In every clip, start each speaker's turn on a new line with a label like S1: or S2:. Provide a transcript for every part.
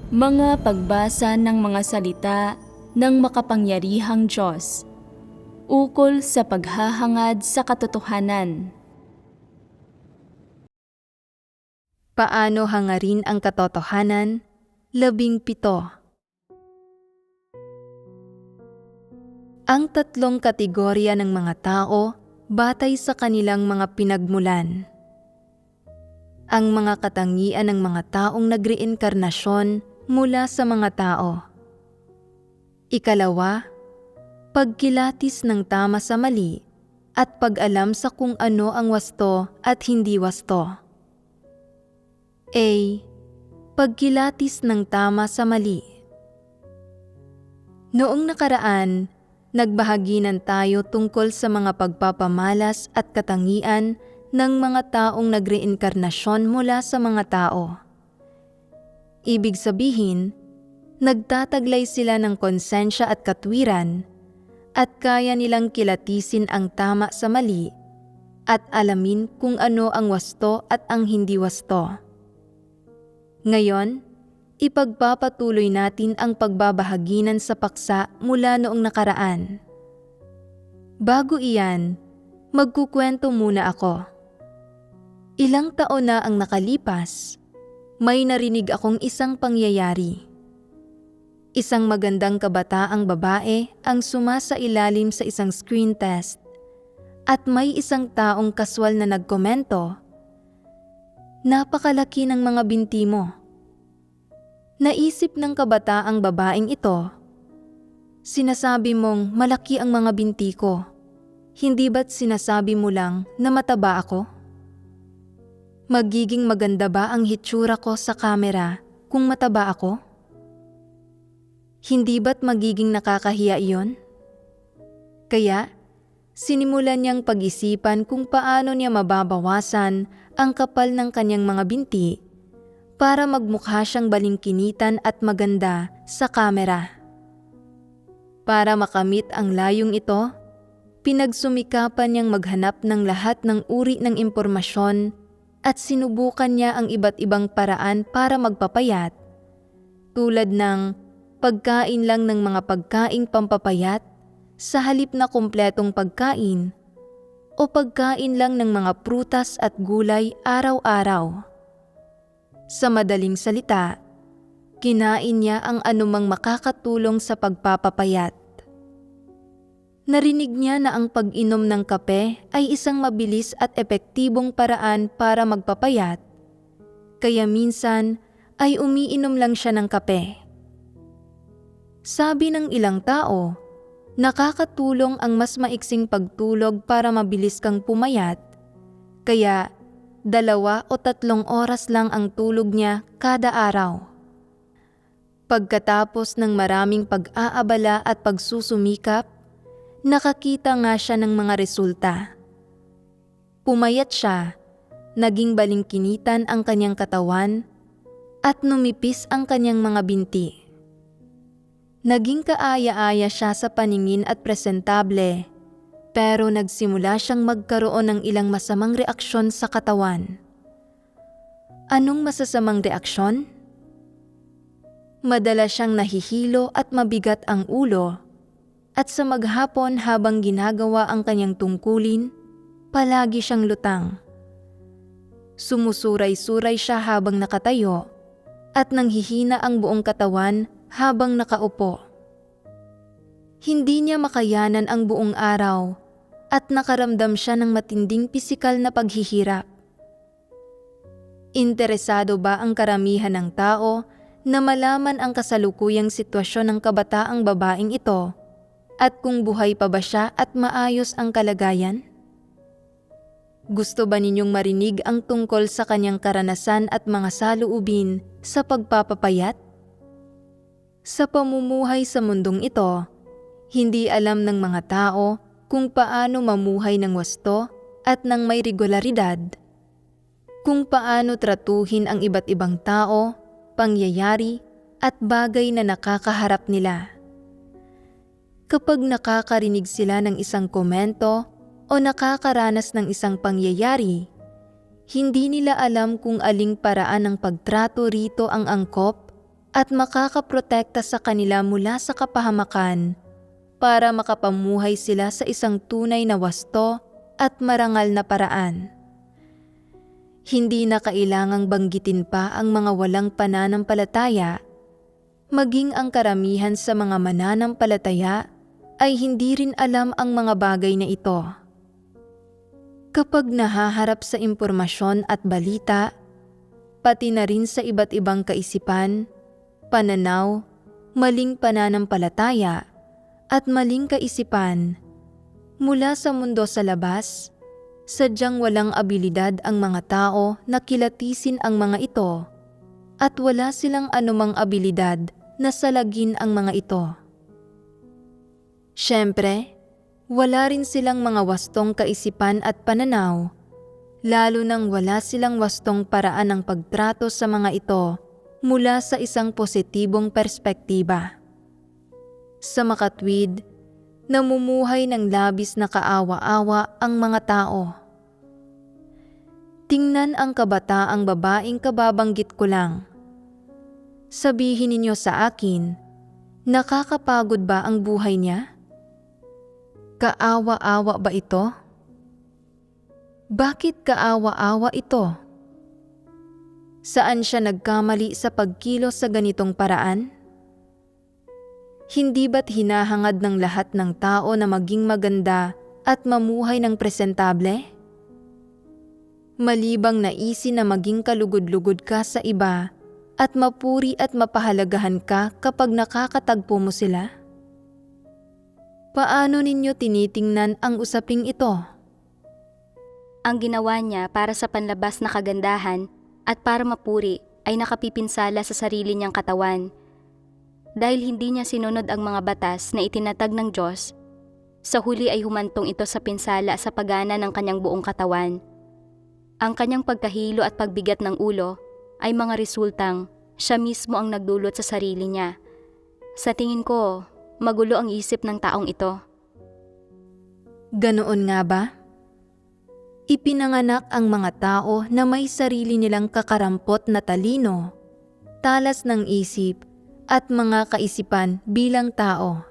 S1: Mga pagbasa ng mga salita ng makapangyarihang Diyos, ukol sa paghahangad sa katotohanan.
S2: Paano hangarin ang katotohanan? 17. Ang tatlong kategorya ng mga tao batay sa kanilang mga pinagmulan. Ang mga katangian ng mga taong nagreinkarnasyon mula sa mga tao. Ikalawa, pagkilatis ng tama sa mali at pag-alam sa kung ano ang wasto at hindi wasto. A. Pagkilatis ng tama sa mali. Noong nakaraan, nagbahaginan tayo tungkol sa mga pagpapamalas at katangian ng mga taong nagreinkarnasyon mula sa mga tao. Ibig sabihin, nagtataglay sila ng konsensya at katwiran at kaya nilang kilatisin ang tama sa mali at alamin kung ano ang wasto at ang hindi wasto. Ngayon, ipagpapatuloy natin ang pagbabahaginan sa paksa mula noong nakaraan. Bago iyan, magkukwento muna ako. Ilang taon na ang nakalipas, may narinig akong isang pangyayari. Isang magandang kabataang babae ang sumasailalim sa isang screen test at may isang taong kaswal na nagkomento, "Napakalaki ng mga binti mo." Naisip ng kabataang babaeng ito, "Sinasabi mong malaki ang mga binti ko. Hindi ba't sinasabi mo lang na mataba ako? Magiging maganda ba ang hitsura ko sa kamera kung mataba ako? Hindi ba't magiging nakakahiya iyon?" Kaya, sinimulan niyang pag-isipan kung paano niya mababawasan ang kapal ng kanyang mga binti para magmukha siyang balingkinitan at maganda sa kamera. Para makamit ang layong ito, pinagsumikapan niyang maghanap ng lahat ng uri ng impormasyon at sinubukan niya ang iba't ibang paraan para magpapayat, tulad ng pagkain lang ng mga pagkaing pampapayat sa halip na kumpletong pagkain o pagkain lang ng mga prutas at gulay araw-araw. Sa madaling salita, kinain niya ang anumang makakatulong sa pagpapapayat. Narinig niya na ang pag-inom ng kape ay isang mabilis at epektibong paraan para magpapayat, kaya minsan ay umiinom lang siya ng kape. Sabi ng ilang tao, nakakatulong ang mas maiksing pagtulog para mabilis kang pumayat, kaya 2 o 3 oras lang ang tulog niya kada araw. Pagkatapos ng maraming pag-aabala at pagsusumikap, nakakita nga siya ng mga resulta. Pumayat siya, naging balingkinitan ang kanyang katawan, at numipis ang kanyang mga binti. Naging kaaya-aya siya sa paningin at presentable, pero nagsimula siyang magkaroon ng ilang masamang reaksyon sa katawan. Anong masasamang reaksyon? Madalas siyang nahihilo at mabigat ang ulo, at sa maghapon habang ginagawa ang kanyang tungkulin, palagi siyang lutang. Sumusuray-suray siya habang nakatayo at nanghihina ang buong katawan habang nakaupo. Hindi niya makayanan ang buong araw at nakaramdam siya ng matinding pisikal na paghihirap. Interesado ba ang karamihan ng tao na malaman ang kasalukuyang sitwasyon ng kabataang babaeng ito at kung buhay pa ba siya at maayos ang kalagayan? Gusto ba ninyong marinig ang tungkol sa kanyang karanasan at mga saloobin sa pagpapapayat? Sa pamumuhay sa mundong ito, hindi alam ng mga tao kung paano mamuhay ng wasto at ng may regularidad, kung paano tratuhin ang iba't ibang tao, pangyayari at bagay na nakakaharap nila. Kapag nakakarinig sila ng isang komento o nakakaranas ng isang pangyayari, hindi nila alam kung aling paraan ng pagtrato rito ang angkop at makakaprotekta sa kanila mula sa kapahamakan para makapamuhay sila sa isang tunay na wasto at marangal na paraan. Hindi na kailangang banggitin pa ang mga walang pananampalataya, maging ang karamihan sa mga mananampalataya ay hindi rin alam ang mga bagay na ito. Kapag nahaharap sa impormasyon at balita, pati na rin sa iba't ibang kaisipan, pananaw, maling pananampalataya, at maling kaisipan, mula sa mundo sa labas, sadyang walang abilidad ang mga tao na kilatisin ang mga ito at wala silang anumang abilidad na salagin ang mga ito. Siyempre, wala rin silang mga wastong kaisipan at pananaw, lalo nang wala silang wastong paraan ng pagtrato sa mga ito mula sa isang positibong perspektiba. Sa makatwid, namumuhay ng labis na kaawa-awa ang mga tao. Tingnan ang kabataang babaeng kababanggit ko lang. Sabihin ninyo sa akin, nakakapagod ba ang buhay niya? Kaawa-awa ba ito? Bakit kaawa-awa ito? Saan siya nagkamali sa pagkilos sa ganitong paraan? Hindi ba't hinahangad ng lahat ng tao na maging maganda at mamuhay ng presentable? Malibang naisin na maging kalugod-lugod ka sa iba at mapuri at mapahalagahan ka kapag nakakatagpo mo sila? Paano ninyo tinitingnan ang usaping ito?
S3: Ang ginawa niya para sa panlabas na kagandahan at para mapuri ay nakapipinsala sa sarili niyang katawan. Dahil hindi niya sinunod ang mga batas na itinatag ng Diyos, sa huli ay humantong ito sa pinsala sa pagana ng kanyang buong katawan. Ang kanyang pagkahilo at pagbigat ng ulo ay mga resultang siya mismo ang nagdulot sa sarili niya. Sa tingin ko, magulo ang isip ng taong ito.
S2: Ganoon nga ba? Ipinanganak ang mga tao na may sarili nilang kakarampot na talino, talas ng isip, at mga kaisipan bilang tao.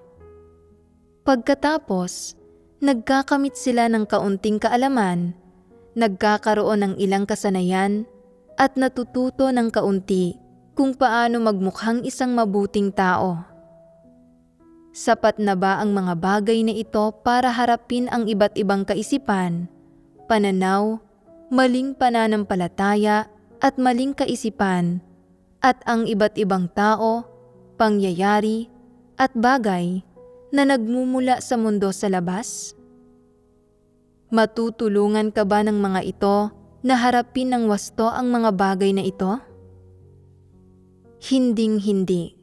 S2: Pagkatapos, nagkakamit sila ng kaunting kaalaman, nagkakaroon ng ilang kasanayan, at natututo ng kaunti kung paano magmukhang isang mabuting tao. Sapat na ba ang mga bagay na ito para harapin ang iba't ibang kaisipan, pananaw, maling pananampalataya at maling kaisipan, at ang iba't ibang tao, pangyayari, at bagay na nagmumula sa mundo sa labas? Matutulungan ka ba ng mga ito na harapin ng wasto ang mga bagay na ito? Hinding-hindi.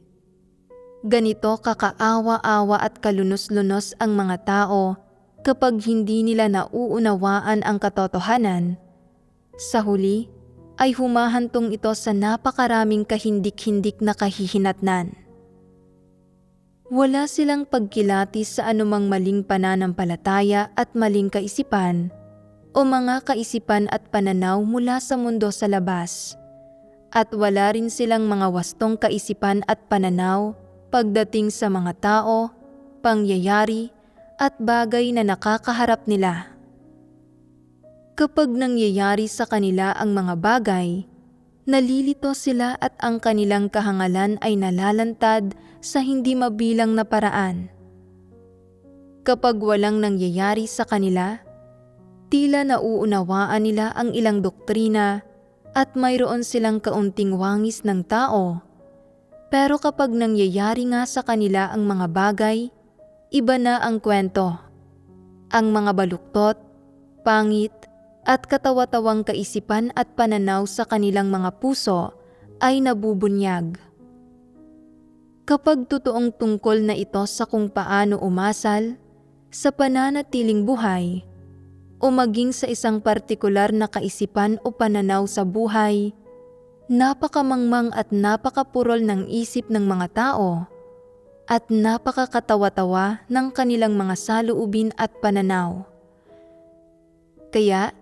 S2: Ganito kakaawa-awa at kalunos-lunos ang mga tao kapag hindi nila nauunawaan ang katotohanan. Sa huli, ay humahantong ito sa napakaraming kahindik-hindik na kahihinatnan. Wala silang pagkilatis sa anumang maling pananampalataya at maling kaisipan o mga kaisipan at pananaw mula sa mundo sa labas. At wala rin silang mga wastong kaisipan at pananaw pagdating sa mga tao, pangyayari at bagay na nakakaharap nila. Kapag nangyayari sa kanila ang mga bagay, nalilito sila at ang kanilang kahangalan ay nalalantad sa hindi mabilang na paraan. Kapag walang nangyayari sa kanila, tila nauunawaan nila ang ilang doktrina at mayroon silang kaunting wangis ng tao. Pero kapag nangyayari nga sa kanila ang mga bagay, iba na ang kwento. Ang mga baluktot, pangit, at katawa-tawang kaisipan at pananaw sa kanilang mga puso ay nabubunyag. Kapag totoong tungkol na ito sa kung paano umasal, sa pananatiling buhay, o maging sa isang partikular na kaisipan o pananaw sa buhay, napakamangmang at napakapurol ng isip ng mga tao, at napakakatawa-tawa ng kanilang mga saloobin at pananaw. Kaya,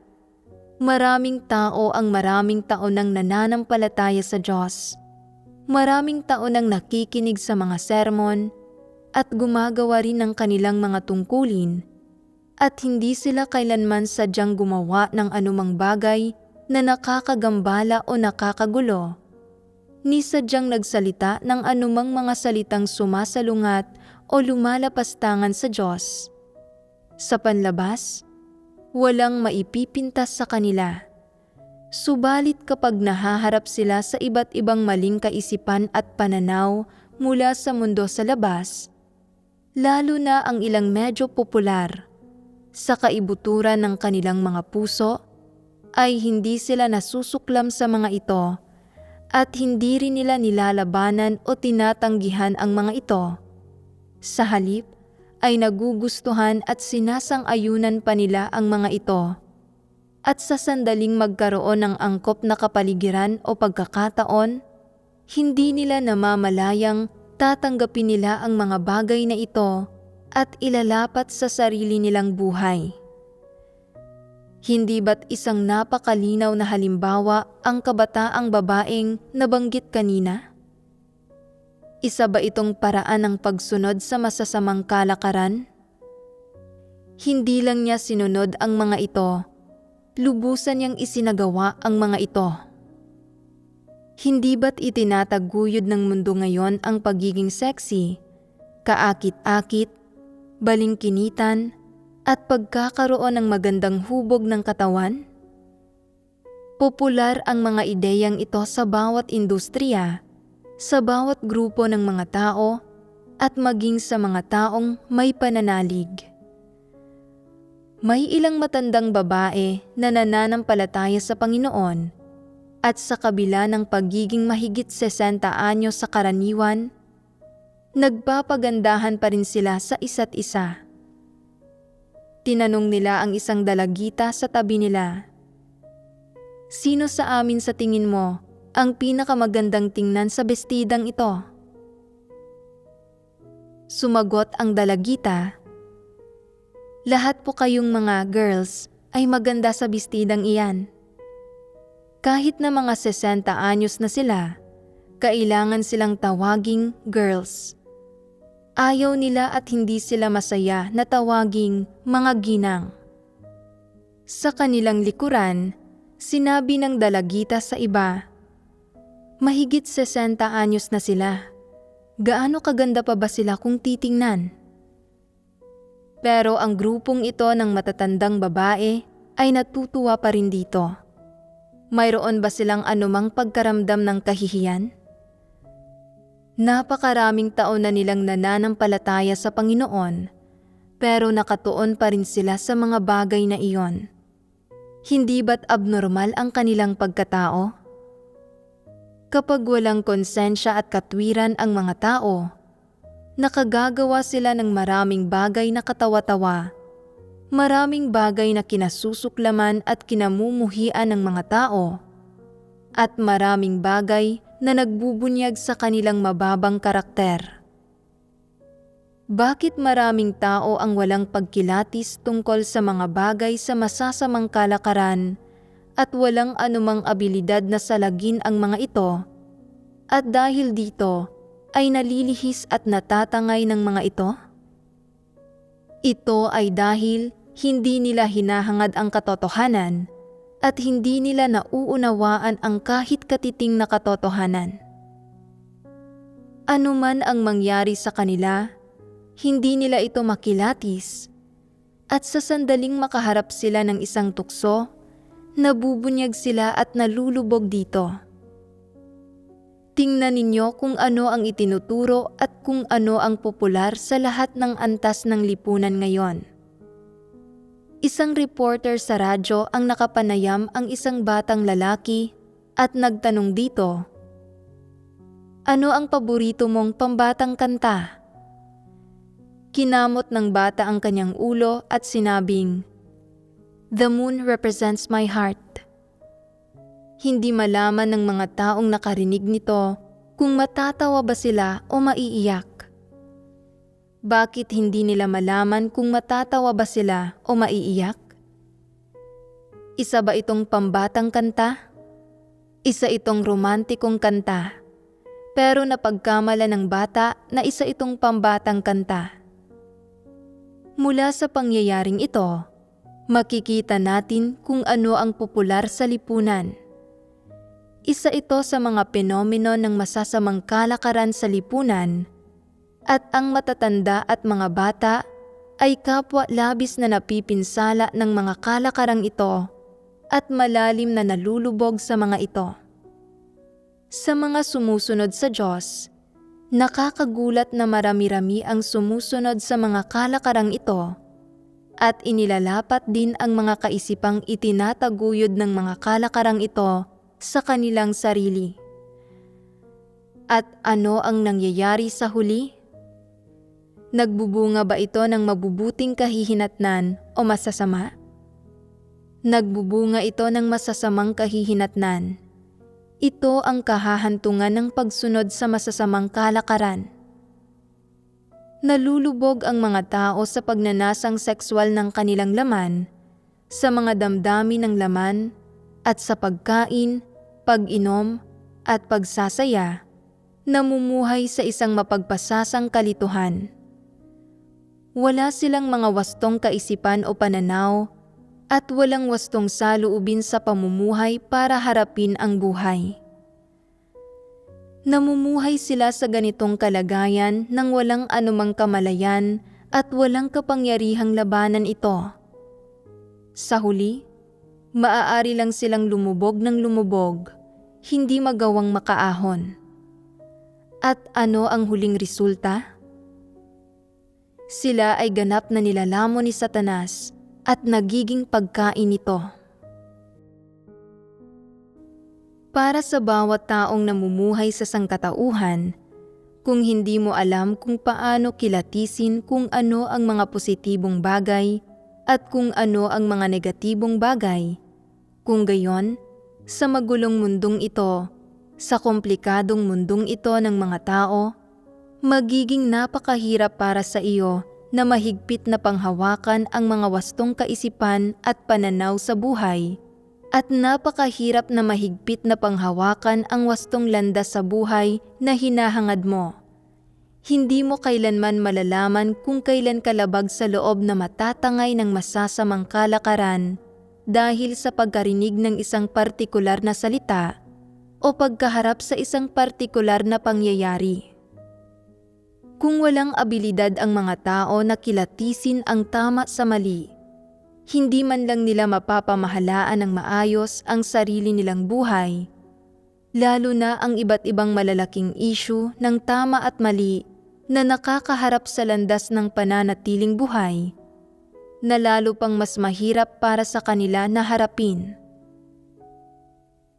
S2: maraming tao ang maraming taon nang nananampalataya sa Diyos. Maraming taon nang nakikinig sa mga sermon at gumagawa rin ng kanilang mga tungkulin, at hindi sila kailanman sadyang gumawa ng anumang bagay na nakakagambala o nakakagulo, ni sadyang nagsalita ng anumang mga salitang sumasalungat o lumalapastangan sa Diyos. Sa panlabas, walang maipipintas sa kanila. Subalit kapag nahaharap sila sa iba't ibang maling kaisipan at pananaw mula sa mundo sa labas, lalo na ang ilang medyo popular, sa kaibuturan ng kanilang mga puso, ay hindi sila nasusuklam sa mga ito at hindi rin nila nilalabanan o tinatanggihan ang mga ito. Sa halip ay nagugustuhan at sinasang-ayunan pa nila ang mga ito, at sa sandaling magkaroon ng angkop na kapaligiran o pagkakataon, hindi nila namamalayang tatanggapin nila ang mga bagay na ito at ilalapat sa sarili nilang buhay. Hindi ba't isang napakalinaw na halimbawa ang kabataang babaeng nabanggit kanina? Isa ba itong paraan ng pagsunod sa masasamang kalakaran? Hindi lang niya sinunod ang mga ito, lubusan niyang isinagawa ang mga ito. Hindi ba't itinataguyod ng mundo ngayon ang pagiging sexy, kaakit-akit, balingkinitan, at pagkakaroon ng magandang hubog ng katawan? Popular ang mga ideyang ito sa bawat industriya, sa bawat grupo ng mga tao, at maging sa mga taong may pananalig. May ilang matandang babae na nananampalataya sa Panginoon, at sa kabila ng pagiging mahigit 60 anyos sa karaniwan, nagpapagandahan pa rin sila sa isa't isa. Tinanong nila ang isang dalagita sa tabi nila, "Sino sa amin sa tingin mo ang pinakamagandang tingnan sa bestidang ito?" Sumagot ang dalagita, "Lahat po kayong mga girls ay maganda sa bestidang iyan. Kahit na mga 60 anyos na sila, kailangan silang tawaging girls. Ayaw nila at hindi sila masaya na tawaging mga ginang." Sa kanilang likuran, sinabi ng dalagita sa iba, "Mahigit 60 anyos na sila. Gaano kaganda pa ba sila kung titingnan?" Pero ang grupong ito ng matatandang babae ay natutuwa pa rin dito. Mayroon ba silang anumang pagkaramdam ng kahihiyan? Napakaraming taon na nilang nananampalataya sa Panginoon, pero nakatuon pa rin sila sa mga bagay na iyon. Hindi ba't abnormal ang kanilang pagkatao? Kapag walang konsensya at katwiran ang mga tao, nakagagawa sila ng maraming bagay na katawa-tawa, maraming bagay na kinasusuklaman at kinamumuhian ng mga tao, at maraming bagay na nagbubunyag sa kanilang mababang karakter. Bakit maraming tao ang walang pagkilatis tungkol sa mga bagay sa masasamang kalakaran at walang anumang abilidad na salagin ang mga ito, at dahil dito ay nalilihis at natatangay ng mga ito? Ito ay dahil hindi nila hinahangad ang katotohanan at hindi nila nauunawaan ang kahit katiting na katotohanan. Ano man ang mangyari sa kanila, hindi nila ito makilatis, at sa sandaling makaharap sila ng isang tukso, nabubunyag sila at nalulubog dito. Tingnan ninyo kung ano ang itinuturo at kung ano ang popular sa lahat ng antas ng lipunan ngayon. Isang reporter sa radyo ang nakapanayam ang isang batang lalaki at nagtanong dito, "Ano ang paborito mong pambatang kanta?" Kinamot ng bata ang kanyang ulo at sinabing, "The moon represents my heart." Hindi malaman ng mga taong nakarinig nito kung matatawa ba sila o maiiyak. Bakit hindi nila malaman kung matatawa ba sila o maiiyak? Isa ba itong pambatang kanta? Isa itong romantikong kanta, pero napagkamala ng bata na isa itong pambatang kanta. Mula sa pangyayaring ito, makikita natin kung ano ang popular sa lipunan. Isa ito sa mga penomeno ng masasamang kalakaran sa lipunan, at ang matatanda at mga bata ay kapwa labis na napipinsala ng mga kalakarang ito at malalim na nalulubog sa mga ito. Sa mga sumusunod sa Diyos, nakakagulat na marami-rami ang sumusunod sa mga kalakarang ito at inilalapat din ang mga kaisipang itinataguyod ng mga kalakarang ito sa kanilang sarili. At ano ang nangyayari sa huli? Nagbubunga ba ito ng mabubuting kahihinatnan o masasama? Nagbubunga ito ng masasamang kahihinatnan. Ito ang kahahantungan ng pagsunod sa masasamang kalakaran. Nalulubog ang mga tao sa pagnanasang sexual ng kanilang laman, sa mga damdamin ng laman, at sa pagkain, pag-inom, at pagsasaya, namumuhay sa isang mapagpasasang kalituhan. Wala silang mga wastong kaisipan o pananaw, at walang wastong saloobin sa pamumuhay para harapin ang buhay. Namumuhay sila sa ganitong kalagayan nang walang anumang kamalayan at walang kapangyarihang labanan ito. Sa huli, maaari lang silang lumubog ng lumubog, hindi magawang makaahon. At ano ang huling resulta? Sila ay ganap na nilalamon ni Satanas at nagiging pagkain nito. Para sa bawat taong namumuhay sa sangkatauhan, kung hindi mo alam kung paano kilatisin kung ano ang mga positibong bagay at kung ano ang mga negatibong bagay, kung gayon, sa magulong mundong ito, sa komplikadong mundong ito ng mga tao, magiging napakahirap para sa iyo na mahigpit na panghawakan ang mga wastong kaisipan at pananaw sa buhay, at napakahirap na mahigpit na panghawakan ang wastong landas sa buhay na hinahangad mo. Hindi mo kailanman malalaman kung kailan ka labag sa loob na matatangay ng masasamang kalakaran dahil sa pagkarinig ng isang partikular na salita o pagkaharap sa isang partikular na pangyayari. Kung walang abilidad ang mga tao na kilatisin ang tama sa mali, hindi man lang nila mapapamahalaan ng maayos ang sarili nilang buhay, lalo na ang iba't ibang malalaking issue ng tama at mali na nakakaharap sa landas ng pananatiling buhay, na lalo pang mas mahirap para sa kanila na harapin.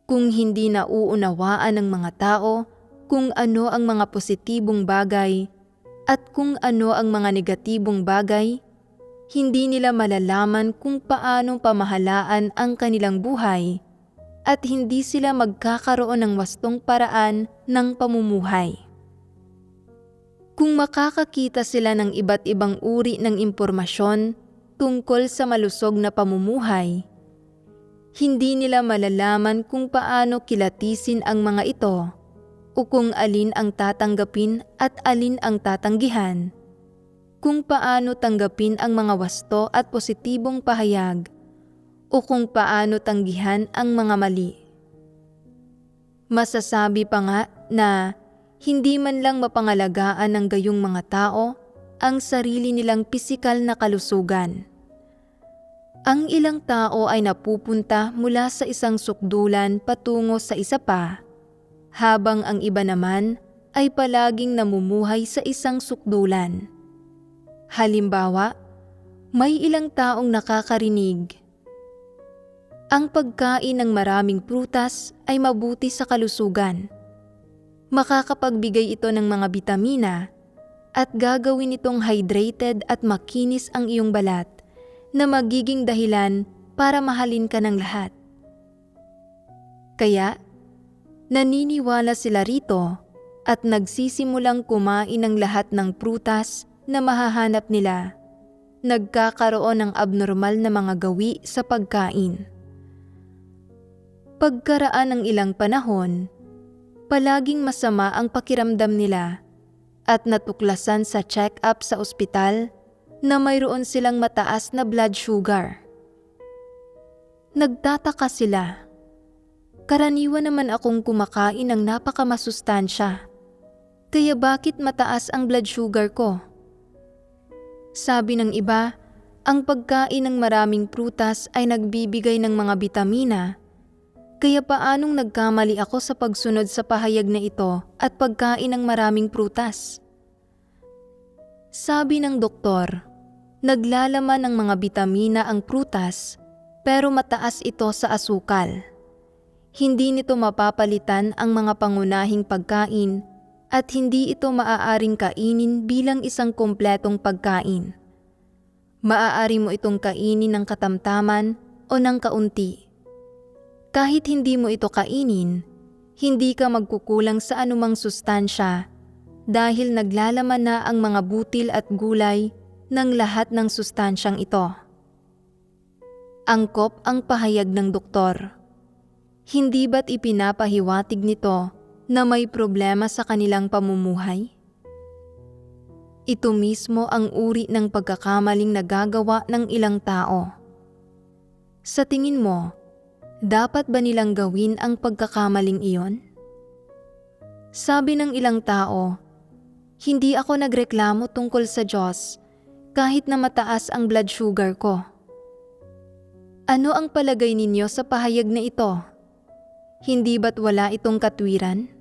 S2: Kung hindi nauunawaan ng mga tao kung ano ang mga positibong bagay at kung ano ang mga negatibong bagay, hindi nila malalaman kung paano pamahalaan ang kanilang buhay at hindi sila magkakaroon ng wastong paraan ng pamumuhay. Kung makakakita sila ng iba't ibang uri ng impormasyon tungkol sa malusog na pamumuhay, hindi nila malalaman kung paano kilatisin ang mga ito o kung alin ang tatanggapin at alin ang tatanggihan, kung paano tanggapin ang mga wasto at positibong pahayag o kung paano tanggihan ang mga mali. Masasabi pa nga na hindi man lang mapangalagaan ng gayong mga tao ang sarili nilang pisikal na kalusugan. Ang ilang tao ay napupunta mula sa isang sukdulan patungo sa isa pa, habang ang iba naman ay palaging namumuhay sa isang sukdulan. Halimbawa, may ilang taong nakakarinig, ang pagkain ng maraming prutas ay mabuti sa kalusugan. Makakapagbigay ito ng mga bitamina at gagawin itong hydrated at makinis ang iyong balat na magiging dahilan para mahalin ka ng lahat. Kaya, naniniwala sila rito at nagsisimulang kumain ng lahat ng prutas na mahahanap nila. Nagkakaroon ng abnormal na mga gawi sa pagkain. Pagkaraan ng ilang panahon, Palaging masama ang pakiramdam nila at natuklasan sa check-up sa ospital na mayroon silang mataas na blood sugar. Nagtataka sila. Karaniwan naman akong kumakain ng napakamasustansya. Kaya bakit mataas ang blood sugar ko? Sabi ng iba, ang pagkain ng maraming prutas ay nagbibigay ng mga bitamina. Kaya paanong nagkamali ako sa pagsunod sa pahayag na ito at pagkain ng maraming prutas? Sabi ng doktor, naglalaman ng mga bitamina ang prutas pero mataas ito sa asukal. Hindi nito mapapalitan ang mga pangunahing pagkain at hindi ito maaaring kainin bilang isang kumpletong pagkain. Maaari mo itong kainin ng katamtaman o ng kaunti. Kahit hindi mo ito kainin, hindi ka magkukulang sa anumang sustansya dahil naglalaman na ang mga butil at gulay ng lahat ng sustansyang ito. Angkop ang pahayag ng doktor. Hindi ba't ipinapahiwatig nito na may problema sa kanilang pamumuhay? Ito mismo ang uri ng pagkakamaling nagagawa ng ilang tao. Sa tingin mo, dapat ba nilang gawin ang pagkakamaling iyon? Sabi ng ilang tao, hindi ako nagreklamo tungkol sa Diyos kahit na mataas ang blood sugar ko. Ano ang palagay ninyo sa pahayag na ito? Hindi ba't wala itong katwiran?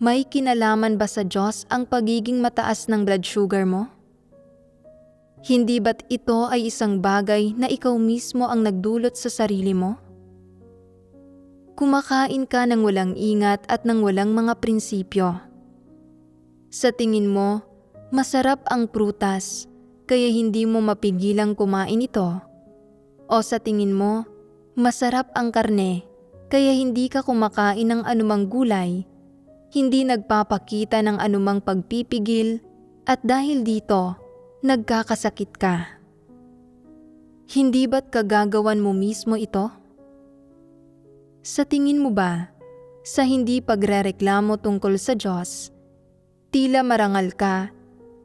S2: May kinalaman ba sa Diyos ang pagiging mataas ng blood sugar mo? Hindi ba't ito ay isang bagay na ikaw mismo ang nagdulot sa sarili mo? Kumakain ka ng walang ingat at ng walang mga prinsipyo. Sa tingin mo, masarap ang prutas kaya hindi mo mapigilang kumain ito? O sa tingin mo, masarap ang karne kaya hindi ka kumakain ng anumang gulay, hindi nagpapakita ng anumang pagpipigil at dahil dito, nagkakasakit ka? Hindi ba't kagagawan mo mismo ito? Sa tingin mo ba, sa hindi pagrereklamo tungkol sa Diyos, tila marangal ka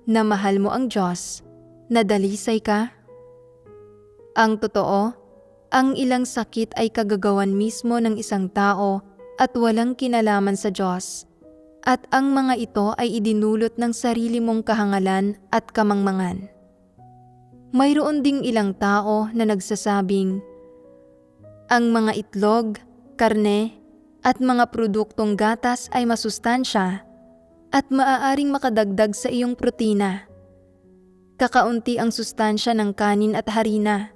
S2: na mahal mo ang Diyos, na dalisay ka? Ang totoo, ang ilang sakit ay kagagawan mismo ng isang tao at walang kinalaman sa Diyos, at ang mga ito ay idinulot ng sarili mong kahangalan at kamangmangan. Mayroon ding ilang tao na nagsasabing, ang mga itlog, karne, at mga produktong gatas ay masustansya at maaaring makadagdag sa iyong protina. Kakaunti ang sustansya ng kanin at harina,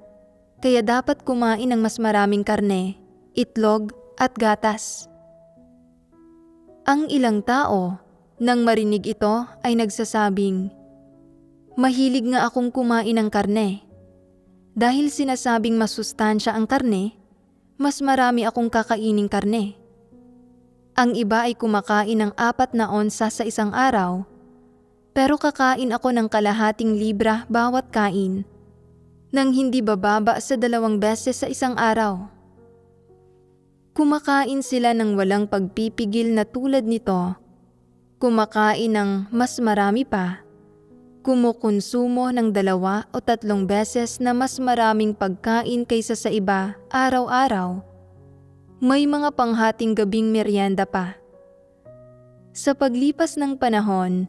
S2: kaya dapat kumain ng mas maraming karne, itlog at gatas. Ang ilang tao, nang marinig ito ay nagsasabing, mahilig nga akong kumain ng karne. Dahil sinasabing masustansya ang karne, mas marami akong kakaining karne. Ang iba ay kumakain ng 4 na onsa sa isang araw, pero kakain ako ng kalahating libra bawat kain, nang hindi bababa sa 2 beses sa isang araw. Kumakain sila ng walang pagpipigil na tulad nito, kumakain ng mas marami pa, kumukonsumo ng 2 o 3 beses na mas maraming pagkain kaysa sa iba araw-araw. May mga panghating gabing merienda pa. Sa paglipas ng panahon,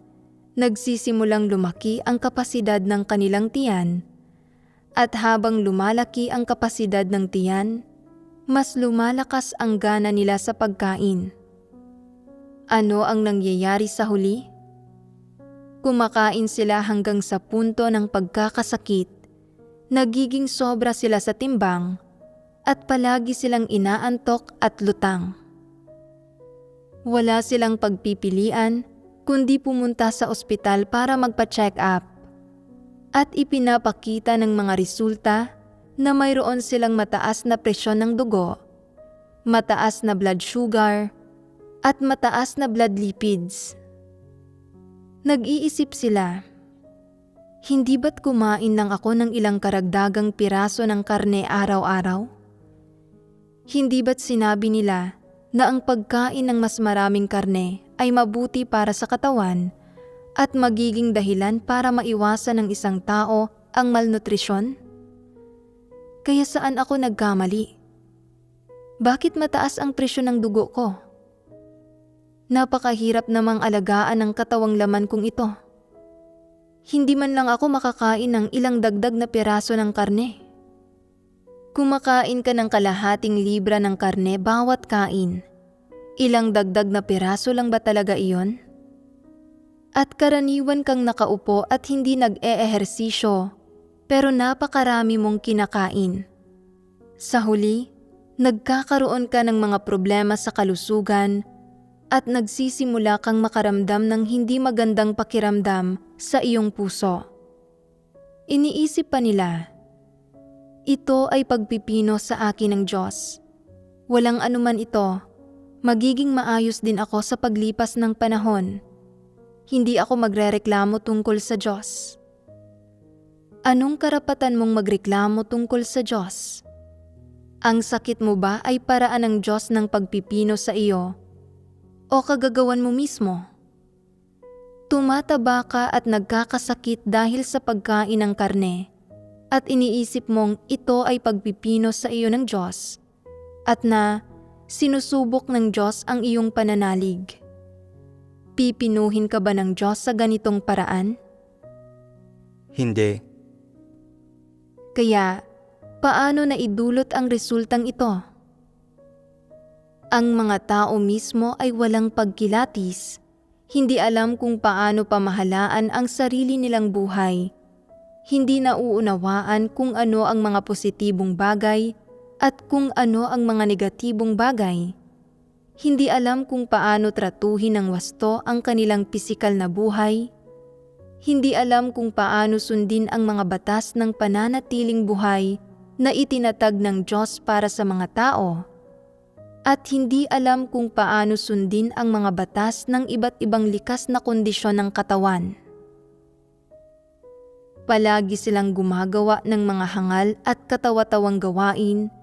S2: nagsisimulang lumaki ang kapasidad ng kanilang tiyan, at habang lumalaki ang kapasidad ng tiyan, mas lumalakas ang gana nila sa pagkain. Ano ang nangyayari sa huli? Kumakain sila hanggang sa punto ng pagkakasakit, nagiging sobra sila sa timbang, at palagi silang inaantok at lutang. Wala silang pagpipilian kundi pumunta sa ospital para magpa-check up, at ipinapakita ng mga resulta na mayroon silang mataas na presyon ng dugo, mataas na blood sugar, at mataas na blood lipids. Nag-iisip sila, hindi ba't kumain lang ako ng ilang karagdagang piraso ng karne araw-araw? Hindi ba't sinabi nila na ang pagkain ng mas maraming karne ay mabuti para sa katawan at magiging dahilan para maiwasan ng isang tao ang malnutrisyon? Kaya saan ako nagkamali? Bakit mataas ang presyo ng dugo ko? Napakahirap namang alagaan ang katawang laman kong ito. Hindi man lang ako makakain ng ilang dagdag na piraso ng karne. Kumakain ka ng kalahating libra ng karne bawat kain. Ilang dagdag na piraso lang ba talaga iyon? At karaniwan kang nakaupo at hindi nag-eehersisyo, pero napakarami mong kinakain. Sa huli, nagkakaroon ka ng mga problema sa kalusugan at nagsisimula kang makaramdam ng hindi magandang pakiramdam sa iyong puso. Iniisip pa nila, ito ay pagpipino sa akin ng Diyos. Walang anuman ito, magiging maayos din ako sa paglipas ng panahon. Hindi ako magrereklamo tungkol sa Diyos. Anong karapatan mong magreklamo tungkol sa Diyos? Ang sakit mo ba ay paraan ng Diyos ng pagpipino sa iyo o kagagawan mo mismo? Tumataba ka at nagkakasakit dahil sa pagkain ng karne at iniisip mong ito ay pagpipino sa iyo ng Diyos at na sinusubok ng Diyos ang iyong pananalig. Pipinuhin ka ba ng Diyos sa ganitong paraan?
S4: Hindi.
S2: Kaya, paano na idulot ang resultang ito? Ang mga tao mismo ay walang pagkilatis, hindi alam kung paano pamahalaan ang sarili nilang buhay, hindi nauunawaan kung ano ang mga positibong bagay at kung ano ang mga negatibong bagay. Hindi alam kung paano tratuhin ng wasto ang kanilang pisikal na buhay. Hindi alam kung paano sundin ang mga batas ng pananatiling buhay na itinatag ng Diyos para sa mga tao. At hindi alam kung paano sundin ang mga batas ng iba't ibang likas na kondisyon ng katawan. Palagi silang gumagawa ng mga hangal at katawa-tawang gawain,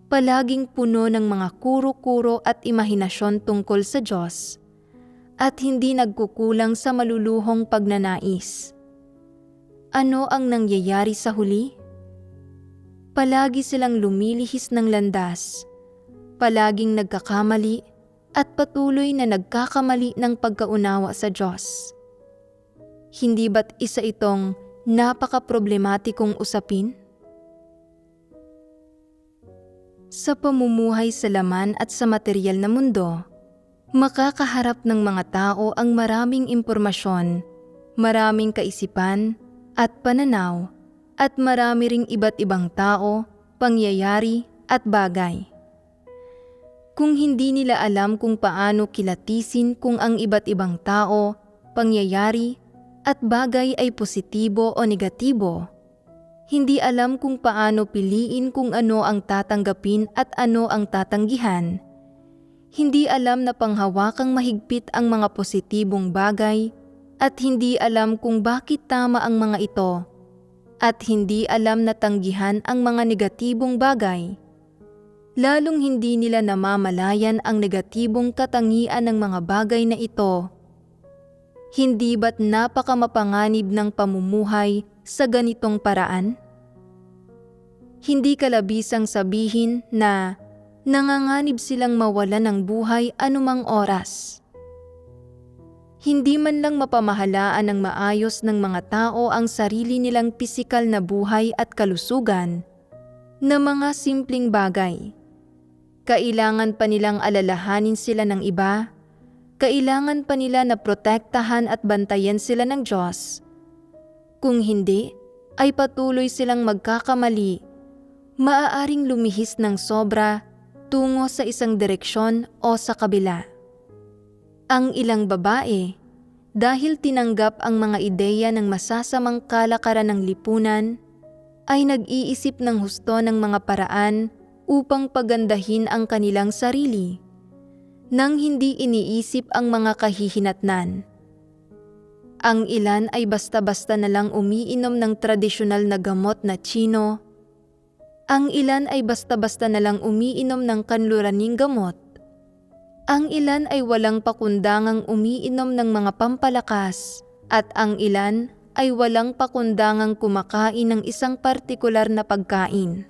S2: palaging puno ng mga kuro-kuro at imahinasyon tungkol sa Diyos, at hindi nagkukulang sa maluluhong pagnanais. Ano ang nangyayari sa huli? Palagi silang lumilihis ng landas, palaging nagkakamali at patuloy na nagkakamali ng pagkaunawa sa Diyos. Hindi ba't isa itong napaka-problematikong usapin? Sa pamumuhay sa laman at sa material na mundo, makakaharap ng mga tao ang maraming impormasyon, maraming kaisipan at pananaw, at marami ring iba't ibang tao, pangyayari at bagay. Kung hindi nila alam kung paano kilatisin kung ang iba't ibang tao, pangyayari at bagay ay positibo o negatibo, hindi alam kung paano piliin kung ano ang tatanggapin at ano ang tatanggihan, hindi alam na panghawakang mahigpit ang mga positibong bagay at hindi alam kung bakit tama ang mga ito at hindi alam na tanggihan ang mga negatibong bagay, lalong hindi nila namamalayan ang negatibong katangian ng mga bagay na ito. Hindi ba't napakamapanganib ng pamumuhay sa ganitong paraan? Hindi kalabisang sabihin na nanganganib silang mawalan ng buhay anumang oras. Hindi man lang mapamahalaan ng maayos ng mga tao ang sarili nilang pisikal na buhay at kalusugan na mga simpleng bagay. Kailangan pa nilang alalahanin sila ng iba. Kailangan pa nila na protektahan at bantayan sila ng Diyos. Kung hindi, ay patuloy silang magkakamali, maaaring lumihis ng sobra tungo sa isang direksyon o sa kabila. Ang ilang babae, dahil tinanggap ang mga ideya ng masasamang kalakaran ng lipunan, ay nag-iisip ng husto ng mga paraan upang pagandahin ang kanilang sarili, nang hindi iniisip ang mga kahihinatnan. Ang ilan ay basta-basta na lang umiinom ng tradisyonal na gamot na Tsino. Ang ilan ay basta-basta na lang umiinom ng kanluraning gamot. Ang ilan ay walang pakundangang umiinom ng mga pampalakas at ang ilan ay walang pakundangang kumakain ng isang partikular na pagkain.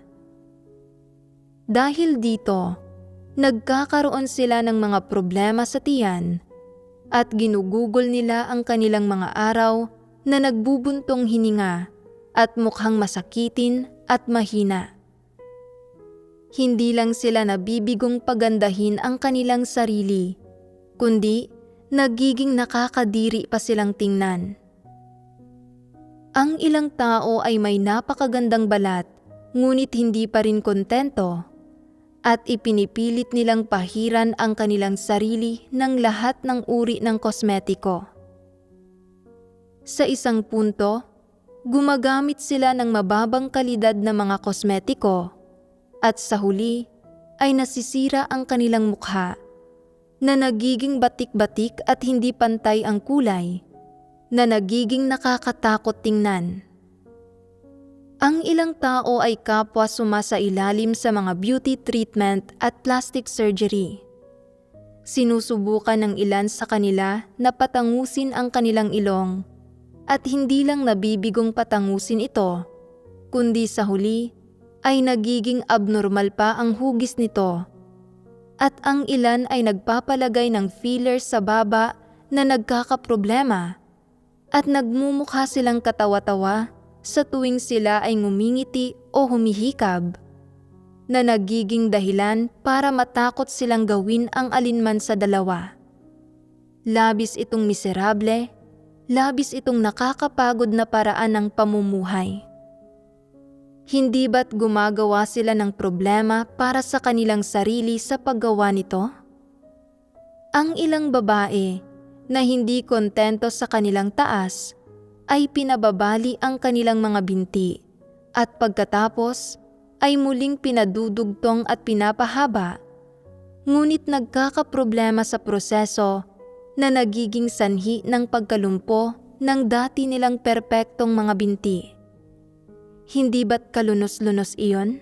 S2: Dahil dito, nagkakaroon sila ng mga problema sa tiyan at ginugugol nila ang kanilang mga araw na nagbubuntong hininga at mukhang masakitin at mahina. Hindi lang sila nabibigong pagandahin ang kanilang sarili, kundi nagiging nakakadiri pa silang tingnan. Ang ilang tao ay may napakagandang balat, ngunit hindi pa rin kontento, at ipinipilit nilang pahiran ang kanilang sarili ng lahat ng uri ng kosmetiko. Sa isang punto, gumagamit sila ng mababang kalidad na mga kosmetiko at sa huli ay nasisira ang kanilang mukha na nagiging batik-batik at hindi pantay ang kulay, na nagiging nakakatakot tingnan. Ang ilang tao ay kapwa sumasailalim sa mga beauty treatment at plastic surgery. Sinusubukan ng ilan sa kanila na patangusin ang kanilang ilong at hindi lang nabibigong patangusin ito, kundi sa huli ay nagiging abnormal pa ang hugis nito. At ang ilan ay nagpapalagay ng fillers sa baba na nagkakaproblema at nagmumukha silang katawa-tawa sa tuwing sila ay ngumingiti o humihikab, na nagiging dahilan para matakot silang gawin ang alinman sa dalawa. Labis itong miserable, labis itong nakakapagod na paraan ng pamumuhay. Hindi ba't gumagawa sila ng problema para sa kanilang sarili sa paggawa nito? Ang ilang babae na hindi kontento sa kanilang taas ay pinababali ang kanilang mga binti at pagkatapos ay muling pinadudugtong at pinapahaba, ngunit nagkakaproblema sa proseso na nagiging sanhi ng pagkalumpo ng dati nilang perpektong mga binti. Hindi ba't kalunos-lunos iyon?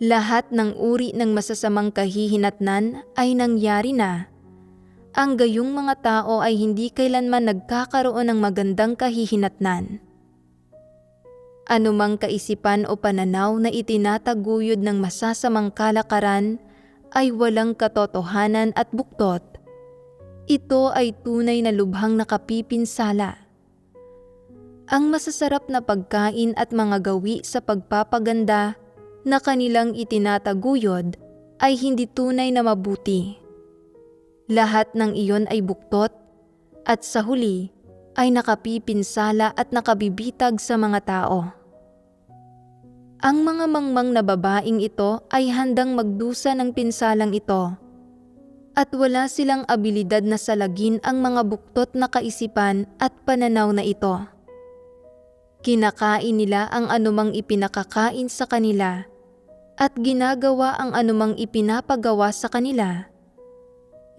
S2: Lahat ng uri ng masasamang kahihinatnan ay nangyari na. Ang gayong mga tao ay hindi kailanman nagkakaroon ng magandang kahihinatnan. Anumang kaisipan o pananaw na itinataguyod ng masasamang kalakaran ay walang katotohanan at buktot. Ito ay tunay na lubhang nakapipinsala. Ang masasarap na pagkain at mga gawi sa pagpapaganda na kanilang itinataguyod ay hindi tunay na mabuti. Lahat ng iyon ay buktot at sa huli ay nakapipinsala at nakabibitag sa mga tao. Ang mga mangmang na babaeng ito ay handang magdusa ng pinsalang ito at wala silang abilidad na salagin ang mga buktot na kaisipan at pananaw na ito. Kinakain nila ang anumang ipinakakain sa kanila at ginagawa ang anumang ipinapagawa sa kanila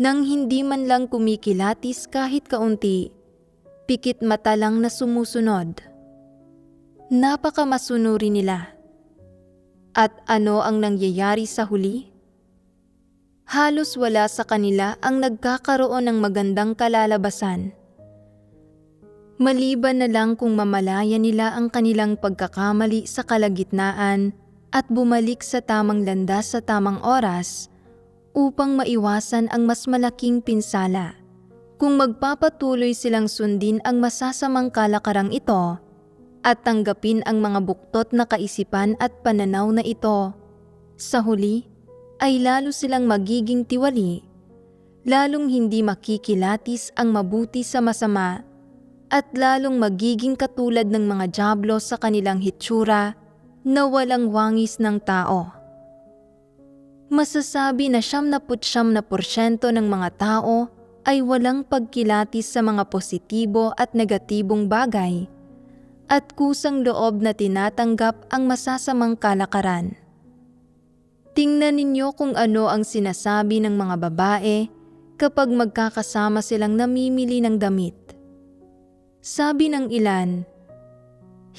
S2: nang hindi man lang kumikilatis kahit kaunti, pikit mata lang na sumusunod. Napakamasunuri nila. At ano ang nangyayari sa huli? Halos wala sa kanila ang nagkakaroon ng magandang kalalabasan. Maliban na lang kung mamalaya nila ang kanilang pagkakamali sa kalagitnaan at bumalik sa tamang landas sa tamang oras, upang maiwasan ang mas malaking pinsala. Kung magpapatuloy silang sundin ang masasamang kalakarang ito at tanggapin ang mga buktot na kaisipan at pananaw na ito, sa huli ay lalo silang magiging tiwali, lalong hindi makikilatis ang mabuti sa masama at lalong magiging katulad ng mga dyablo sa kanilang hitsura na walang wangis ng tao. Masasabi na 99% ng mga tao ay walang pagkilatis sa mga positibo at negatibong bagay at kusang loob na tinatanggap ang masasamang kalakaran. Tingnan ninyo kung ano ang sinasabi ng mga babae kapag magkakasama silang namimili ng damit. Sabi ng ilan,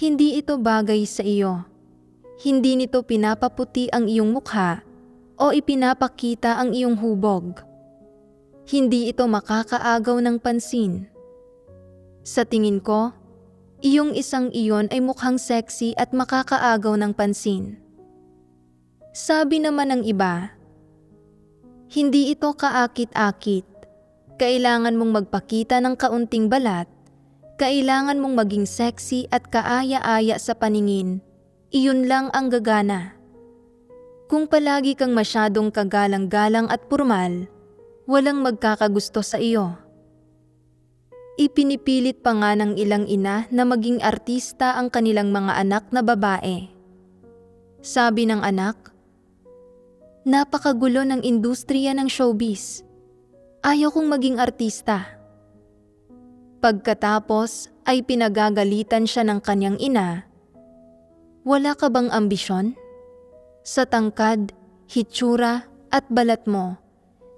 S2: "Hindi ito bagay sa iyo. Hindi nito pinapaputi ang iyong mukha. o ipinapakita ang iyong hubog. Hindi ito makakaagaw ng pansin. Sa tingin ko, iyong isang iyon ay mukhang sexy at makakaagaw ng pansin. Sabi naman ng iba, hindi ito kaakit-akit. Kailangan mong magpakita ng kaunting balat. Kailangan mong maging sexy at kaaya-aya sa paningin. Iyon lang ang gagana. Kung palagi kang masyadong kagalang-galang at formal, walang magkakagusto sa iyo. Ipinipilit pa nga ng ilang ina na maging artista ang kanilang mga anak na babae. Sabi ng anak, napakagulo ng industriya ng showbiz. Ayaw kong maging artista. Pagkatapos ay pinagagalitan siya ng kanyang ina. Wala ka bang ambisyon? Sa tangkad, hitsura at balat mo,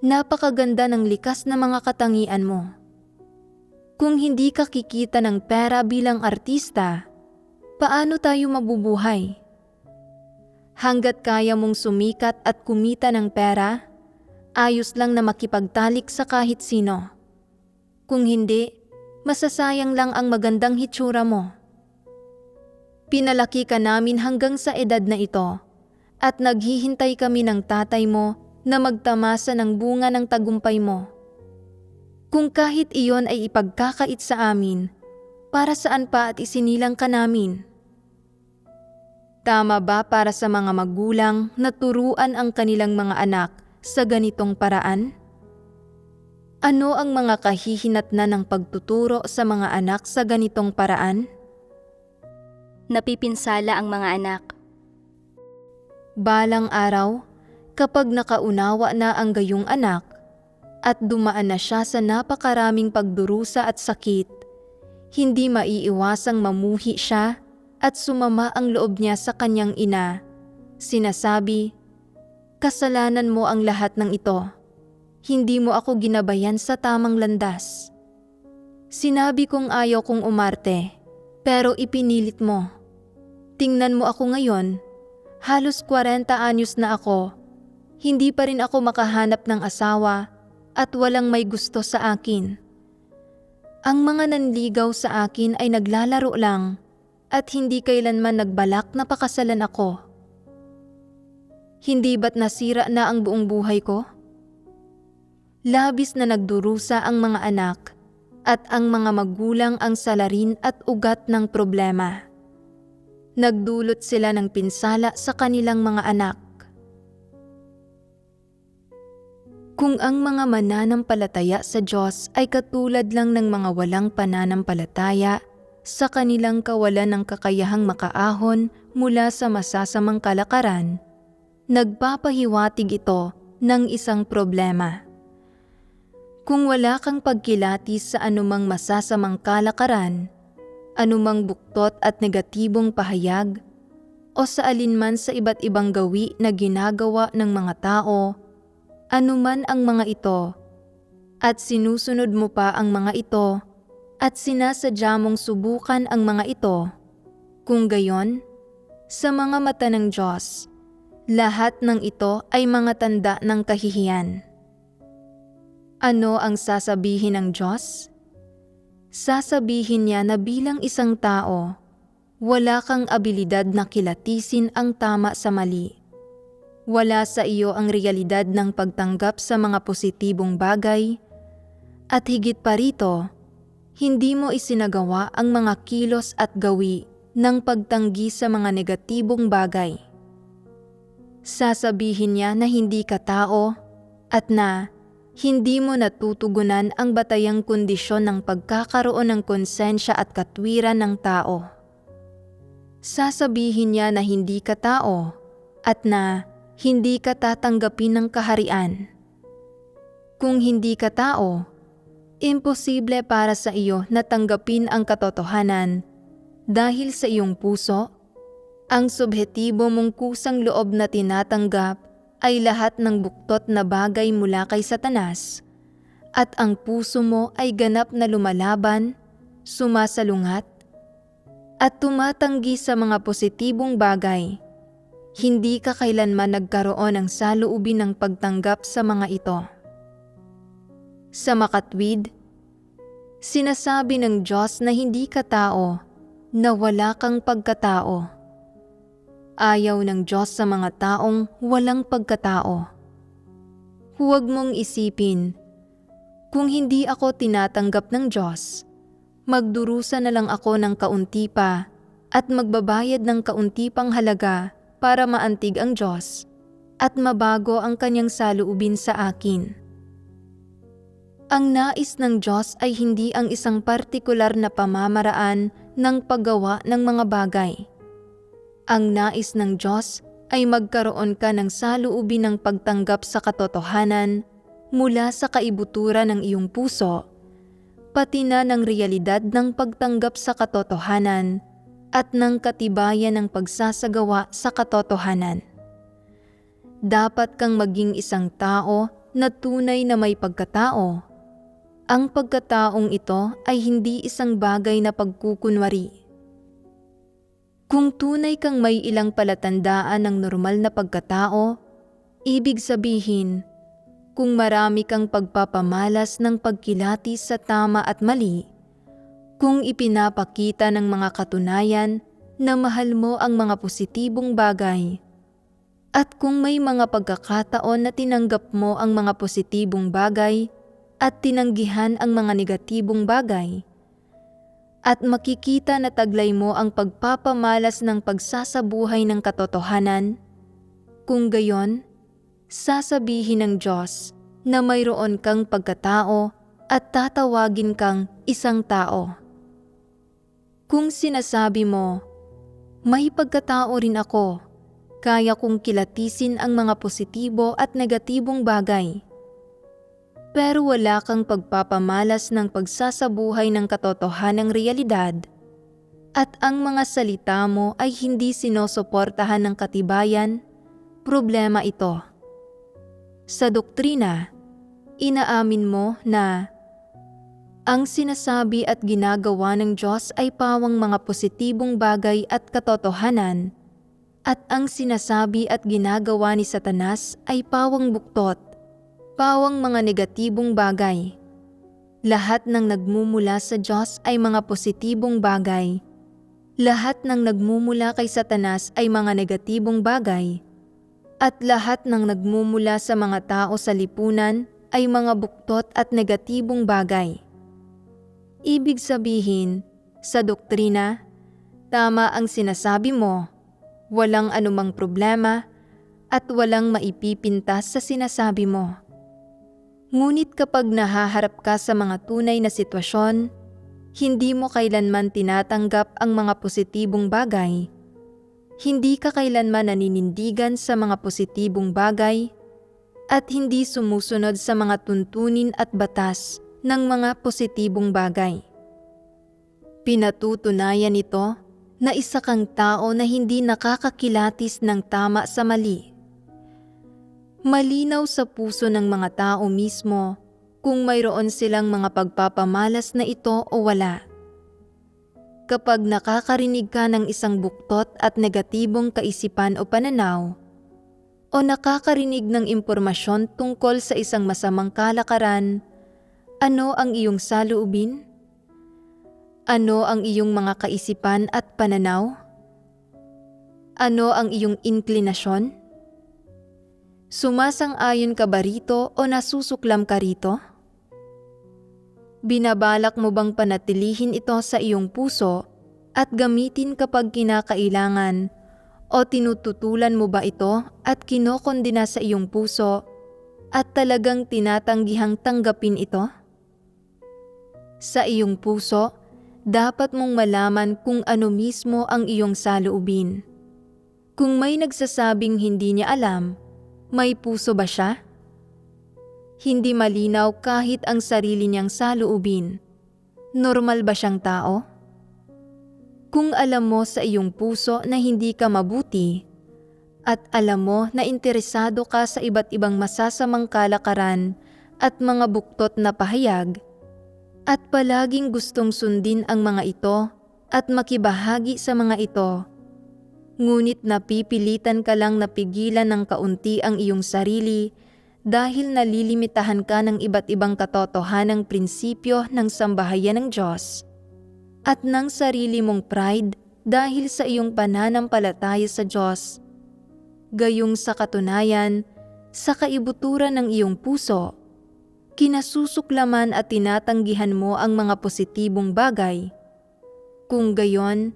S2: napakaganda ng likas na mga katangian mo. Kung hindi ka kikita ng pera bilang artista, paano tayo mabubuhay? Hanggat kaya mong sumikat at kumita ng pera, ayos lang na makipagtalik sa kahit sino. Kung hindi, masasayang lang ang magandang hitsura mo. Pinalaki ka namin hanggang sa edad na ito at naghihintay kami ng tatay mo na magtamasa ng bunga ng tagumpay mo. Kung kahit iyon ay ipagkakait sa amin, para saan pa at isinilang ka namin? Tama ba para sa mga magulang na turuan ang kanilang mga anak sa ganitong paraan? Ano ang mga kahihinatnan ng pagtuturo sa mga anak sa ganitong paraan?
S3: Napipinsala ang mga anak.
S2: Balang araw, kapag nakaunawa na ang gayong anak at dumaan na siya sa napakaraming pagdurusa at sakit, hindi maiiwasang mamuhi siya at sumama ang loob niya sa kanyang ina. Sinasabi, kasalanan mo ang lahat ng ito. Hindi mo ako ginabayan sa tamang landas. Sinabi kong ayaw kong umarte, pero ipinilit mo. Tingnan mo ako ngayon, halos 40 anyos na ako. Hindi pa rin ako makahanap ng asawa at walang may gusto sa akin. Ang mga nanligaw sa akin ay naglalaro lang at hindi kailanman nagbalak na pakasalan ako. Hindi ba't nasira na ang buong buhay ko? Labis na nagdurusa ang mga anak at ang mga magulang ang salarin at ugat ng problema. Nagdulot sila ng pinsala sa kanilang mga anak. Kung ang mga mananampalataya sa Diyos ay katulad lang ng mga walang pananampalataya sa kanilang kawalan ng kakayahang makaahon mula sa masasamang kalakaran, nagpapahiwatig ito ng isang problema. Kung wala kang pagkilatis sa anumang masasamang kalakaran, anumang buktot at negatibong pahayag, o sa alinman sa iba't ibang gawi na ginagawa ng mga tao, anuman ang mga ito, at sinusunod mo pa ang mga ito, at sinasadya mong subukan ang mga ito, kung gayon, sa mga mata ng Diyos, lahat ng ito ay mga tanda ng kahihiyan. Ano ang sasabihin ng Diyos? Sasabihin niya na bilang isang tao, wala kang abilidad na kilatisin ang tama sa mali. Wala sa iyo ang realidad ng pagtanggap sa mga positibong bagay, at higit pa rito, hindi mo isinagawa ang mga kilos at gawi ng pagtanggi sa mga negatibong bagay. Sasabihin niya na hindi ka tao at na hindi mo natutugunan ang batayang kondisyon ng pagkakaroon ng konsensya at katwiran ng tao. Sasabihin niya na hindi ka tao at na hindi ka tatanggapin ng kaharian. Kung hindi ka tao, imposible para sa iyo na tanggapin ang katotohanan dahil sa iyong puso, ang subhetibo mong kusang loob na tinatanggap ay lahat ng buktot na bagay mula kay Satanas, at ang puso mo ay ganap na lumalaban, sumasalungat, at tumatanggi sa mga positibong bagay. hindi ka kailanman nagkaroon ng saloobin ng pagtanggap sa mga ito. Sa makatwid, sinasabi ng Diyos na hindi ka tao, na wala kang pagkatao. Ayaw ng Diyos sa mga taong walang pagkatao. Huwag mong isipin, kung hindi ako tinatanggap ng Diyos, magdurusa na lang ako ng kaunti pa at magbabayad ng kaunti pang halaga para maantig ang Diyos at mabago ang kanyang saloobin sa akin. Ang nais ng Diyos ay hindi ang isang partikular na pamamaraan ng paggawa ng mga bagay. Ang nais ng Diyos ay magkaroon ka ng saloobin ng pagtanggap sa katotohanan mula sa kaibuturan ng iyong puso, pati na ng realidad ng pagtanggap sa katotohanan at ng katibayan ng pagsasagawa sa katotohanan. Dapat kang maging isang tao na tunay na may pagkatao. Ang pagkataong ito ay hindi isang bagay na pagkukunwari. Kung tunay kang may ilang palatandaan ng normal na pagkatao, ibig sabihin, kung marami kang pagpapamalas ng pagkilatis sa tama at mali, kung ipinapakita ng mga katunayan na mahal mo ang mga positibong bagay, at kung may mga pagkakataon na tinanggap mo ang mga positibong bagay at tinanggihan ang mga negatibong bagay, at makikita na taglay mo ang pagpapamalas ng pagsasabuhay ng katotohanan, kung gayon, sasabihin ng Diyos na mayroon kang pagkatao at tatawagin kang isang tao. Kung sinasabi mo, may pagkatao rin ako, kaya kong kilatisin ang mga positibo at negatibong bagay, pero wala kang pagpapamalas ng pagsasabuhay ng katotohanang realidad, at ang mga salita mo ay hindi sinusuportahan ng katibayan, problema ito. Sa doktrina, inaamin mo na ang sinasabi at ginagawa ng Diyos ay pawang mga positibong bagay at katotohanan, at ang sinasabi at ginagawa ni Satanas ay pawang buktot, pawang mga negatibong bagay. Lahat ng nagmumula sa Diyos ay mga positibong bagay. Lahat ng nagmumula kay Satanas ay mga negatibong bagay. At lahat ng nagmumula sa mga tao sa lipunan ay mga buktot at negatibong bagay. Ibig sabihin, sa doktrina, tama ang sinasabi mo, walang anumang problema at walang maipipintas sa sinasabi mo. Ngunit kapag nahaharap ka sa mga tunay na sitwasyon, hindi mo kailanman tinatanggap ang mga positibong bagay. Hindi ka kailanman naninindigan sa mga positibong bagay at hindi sumusunod sa mga tuntunin at batas ng mga positibong bagay. Pinatutunayan nito na isa kang tao na hindi nakakakilatis ng tama sa mali. Malinaw sa puso ng mga tao mismo kung mayroon silang mga pagpapamalas na ito o wala. Kapag nakakarinig ka ng isang buktot at negatibong kaisipan o pananaw, o nakakarinig ng impormasyon tungkol sa isang masamang kalakaran, ano ang iyong saloobin? Ano ang iyong mga kaisipan at pananaw? Ano ang iyong inklinasyon? Sumasang-ayon ka ba rito o nasusuklam ka rito? Binabalak mo bang panatilihin ito sa iyong puso at gamitin kapag kinakailangan, o tinututulan mo ba ito at kinokondena sa iyong puso at talagang tinatanggihang tanggapin ito? Sa iyong puso, dapat mong malaman kung ano mismo ang iyong saloobin. Kung may nagsasabing hindi niya alam, may puso ba siya? Hindi malinaw kahit ang sarili niyang saloobin. Normal ba siyang tao? Kung alam mo sa iyong puso na hindi ka mabuti, at alam mo na interesado ka sa iba't ibang masasamang kalakaran at mga buktot na pahayag, at palaging gustong sundin ang mga ito at makibahagi sa mga ito, ngunit napipilitan ka lang napigilan ng kaunti ang iyong sarili dahil nalilimitahan ka ng iba't ibang katotohanang prinsipyo ng sambahayan ng Diyos at ng sarili mong pride dahil sa iyong pananampalataya sa Diyos. Gayong sa katunayan, sa kaibuturan ng iyong puso, kinasusuklaman at tinatanggihan mo ang mga positibong bagay. Kung gayon,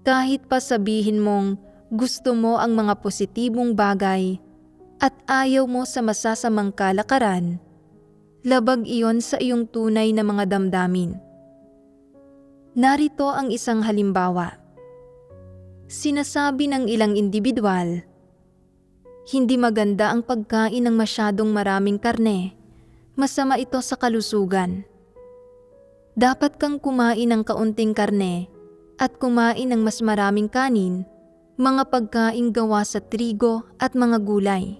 S2: kahit pa sabihin mong gusto mo ang mga positibong bagay at ayaw mo sa masasamang kalakaran, labag iyon sa iyong tunay na mga damdamin. Narito ang isang halimbawa. Sinasabi ng ilang indibidwal, hindi maganda ang pagkain ng masyadong maraming karne, masama ito sa kalusugan. Dapat kang kumain ng kaunting karne at kumain ng mas maraming kanin, mga pagkain gawa sa trigo at mga gulay.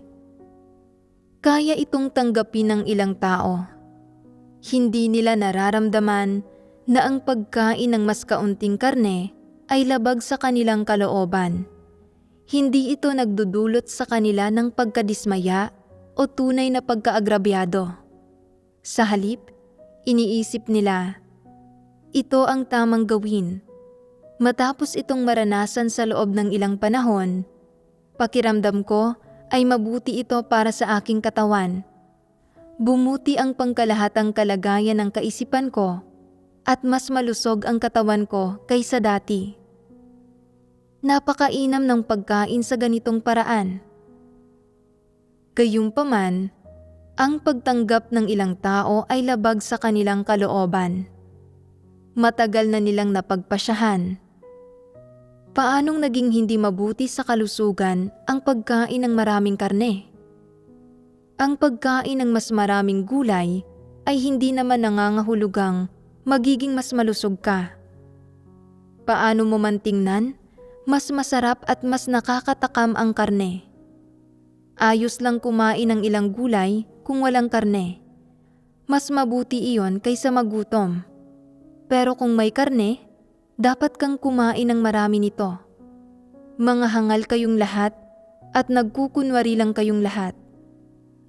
S2: Kaya itong tanggapin ng ilang tao. Hindi nila nararamdaman na ang pagkain ng mas kaunting karne ay labag sa kanilang kalooban. Hindi ito nagdudulot sa kanila ng pagkadismaya o tunay na pagkaagrabyado. Sa halip, iniisip nila, ito ang tamang gawin. Matapos itong maranasan sa loob ng ilang panahon, pakiramdam ko ay mabuti ito para sa aking katawan. Bumuti ang pangkalahatang kalagayan ng kaisipan ko at mas malusog ang katawan ko kaysa dati. Napakainam ng pagkain sa ganitong paraan. Gayunpaman, ang pagtanggap ng ilang tao ay labag sa kanilang kalooban. Matagal na nilang napagpasyahan. Paanong naging hindi mabuti sa kalusugan ang pagkain ng maraming karne? Ang pagkain ng mas maraming gulay ay hindi naman nangangahulugang magiging mas malusog ka. Paano mo man tingnan, mas masarap at mas nakakatakam ang karne. Ayos lang kumain ng ilang gulay kung walang karne. Mas mabuti iyon kaysa magutom. Pero kung may karne, dapat kang kumain ng marami nito. Mga hangal kayong lahat at nagkukunwari lang kayong lahat.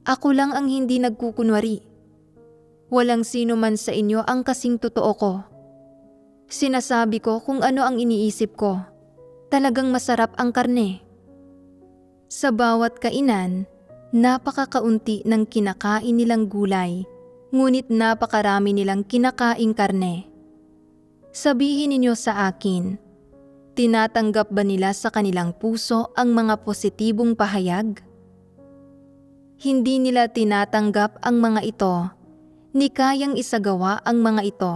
S2: Ako lang ang hindi nagkukunwari. Walang sino man sa inyo ang kasing totoo ko. Sinasabi ko kung ano ang iniisip ko. Talagang masarap ang karne. Sa bawat kainan, napakakaunti ng kinakain nilang gulay, ngunit napakarami nilang kinakaing karne. Sabihin ninyo sa akin, tinatanggap ba nila sa kanilang puso ang mga positibong pahayag? Hindi nila tinatanggap ang mga ito, ni kayang isagawa ang mga ito.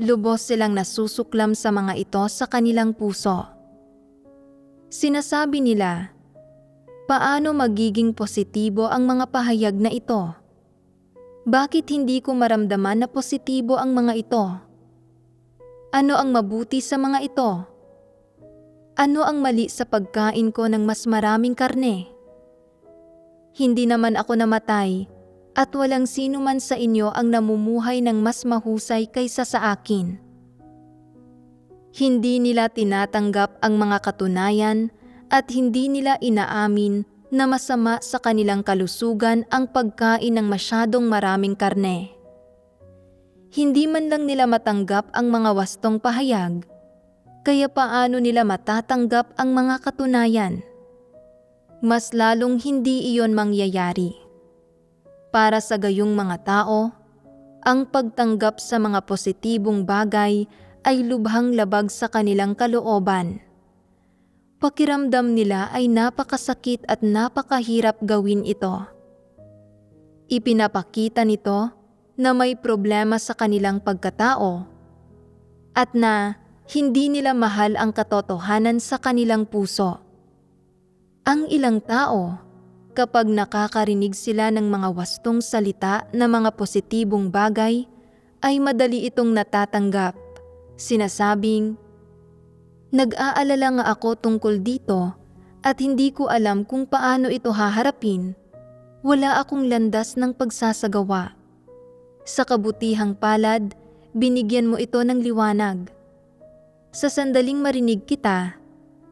S2: Lubos silang nasusuklam sa mga ito sa kanilang puso. Sinasabi nila, paano magiging positibo ang mga pahayag na ito? Bakit hindi ko maramdaman na positibo ang mga ito? Ano ang mabuti sa mga ito? Ano ang mali sa pagkain ko ng mas maraming karne? Hindi naman ako namatay at walang sino man sa inyo ang namumuhay ng mas mahusay kaysa sa akin. Hindi nila tinatanggap ang mga katunayan at hindi nila inaamin na masama sa kanilang kalusugan ang pagkain ng masyadong maraming karne. Hindi man lang nila matanggap ang mga wastong pahayag, kaya paano nila matatanggap ang mga katunayan? Mas lalong hindi iyon mangyayari. Para sa gayong mga tao, ang pagtanggap sa mga positibong bagay ay lubhang labag sa kanilang kalooban. Pakiramdam nila ay napakasakit at napakahirap gawin ito. Ipinapakita nito na may problema sa kanilang pagkatao at na hindi nila mahal ang katotohanan sa kanilang puso. Ang ilang tao, kapag nakakarinig sila ng mga wastong salita na mga positibong bagay, ay madali itong natatanggap. Sinasabing, nag-aalala nga ako tungkol dito at hindi ko alam kung paano ito haharapin. Wala akong landas ng pagsasagawa. Sa kabutihang palad, binigyan mo ito ng liwanag. Sa sandaling marinig kita,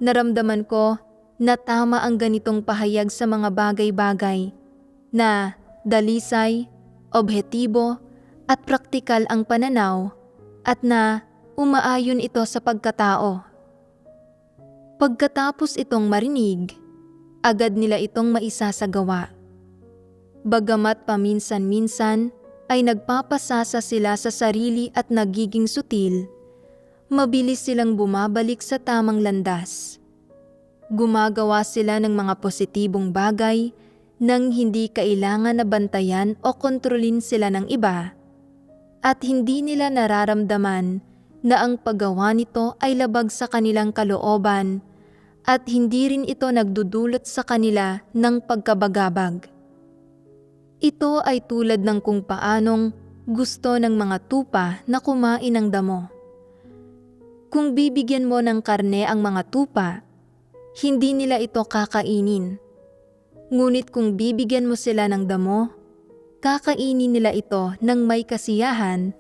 S2: naramdaman ko na tama ang ganitong pahayag sa mga bagay-bagay na dalisay, objektibo at praktikal ang pananaw at na umaayon ito sa pagkatao. Pagkatapos itong marinig, agad nila itong maisasagawa. Bagamat paminsan-minsan ay nagpapasasa sila sa sarili at nagiging sutil, mabilis silang bumabalik sa tamang landas. Gumagawa sila ng mga positibong bagay nang hindi kailangan na bantayan o kontrolin sila ng iba at hindi nila nararamdaman na ang paggawa nito ay labag sa kanilang kalooban at hindi rin ito nagdudulot sa kanila ng pagkabagabag. Ito ay tulad ng kung paanong gusto ng mga tupa na kumain ng damo. Kung bibigyan mo ng karne ang mga tupa, hindi nila ito kakainin. Ngunit kung bibigyan mo sila ng damo, kakainin nila ito ng may kasiyahan